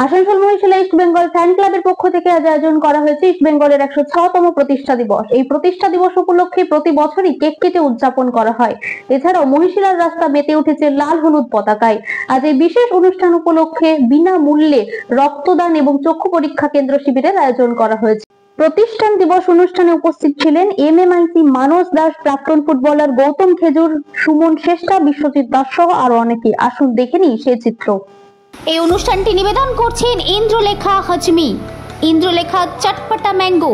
Asansol Mohishila east Bengal fan ক্লাবের পক্ষ থেকে আজ আয়োজন করা হয়েছে ইস্ট বেঙ্গলের 106তম প্রতিষ্ঠা দিবস। এই প্রতিষ্ঠা দিবস উপলক্ষে প্রতি বছরই কেক কেটে উদযাপন করা হয়। এছাড়াও মহিশিলার রাস্তা মেতে উঠেছে লাল হলুদ পতাকায়। আজ এই বিশেষ অনুষ্ঠান উপলক্ষে বিনামূল্যে রক্তদান এবং চক্ষু পরীক্ষা কেন্দ্র শিবিরের আয়োজন করা হয়েছে। প্রতিষ্ঠান দিবস অনুষ্ঠানে উপস্থিত ছিলেন এমএমআইসি মানস দাস, প্রাক্তন ফুটবলার গৌতম খেজুর, সুমন শ্রেষ্ঠা, বিশ্বজিৎ দাস সহ আরো অনেকে। আসুন দেখে নিই সেই চিত্র। এই অনুষ্ঠানটি নিবেদন করছেন Indralekha Hajmi, Indralekha Chatpata mango,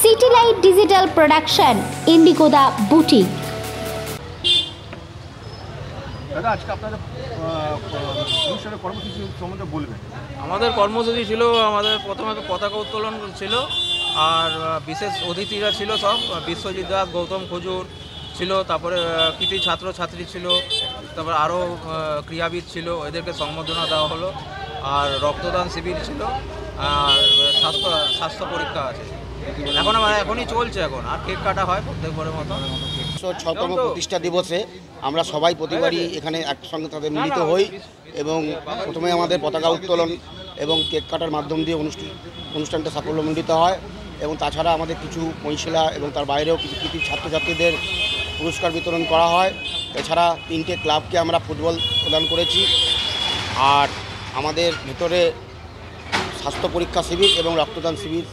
City Light Digital Production, ইন্ডিগোদা বুটিক। দাদা, আজকে আপনাদের অনুষ্ঠানের কর্মসূচি সম্বন্ধে বলবেন। আমাদের কর্মসূচি ছিল, আমাদের প্রথমে পতাকা উত্তোলন ছিল, আর বিশেষ অতিথিরা ছিল সব বিশ্বজিৎ দাস, গৌতম খজুর ছিল, তারপরে কৃতি ছাত্রছাত্রী ছিল, তারপর আরও ক্রীড়াবিদ ছিল, এদেরকে সম্বর্ধনা দেওয়া হলো। আর রক্তদান শিবির ছিল, আর স্বাস্থ্য পরীক্ষা আছে। এখনই চলছে, এখন আর কেক কাটা হয় প্রত্যেকবারের মতো। 106তম প্রতিষ্ঠা দিবসে আমরা সবাই প্রতিবারই এখানে একসঙ্গে তাদের মিলিত হই এবং প্রথমে আমাদের পতাকা উত্তোলন এবং কেক কাটার মাধ্যম দিয়ে অনুষ্ঠানটা সাফল্যমণ্ডিত হয়। এবং তাছাড়া আমাদের কিছু মহিশিলা এবং তার বাইরেও কিছু কৃতি ছাত্রছাত্রীদের পুরস্কার বিতরণ করা হয়। এছাড়া 3টে ক্লাবকে আমরা ফুটবল প্রদান করেছি। আর আমাদের ভেতরে স্বাস্থ্য পরীক্ষা শিবির এবং রক্তদান শিবির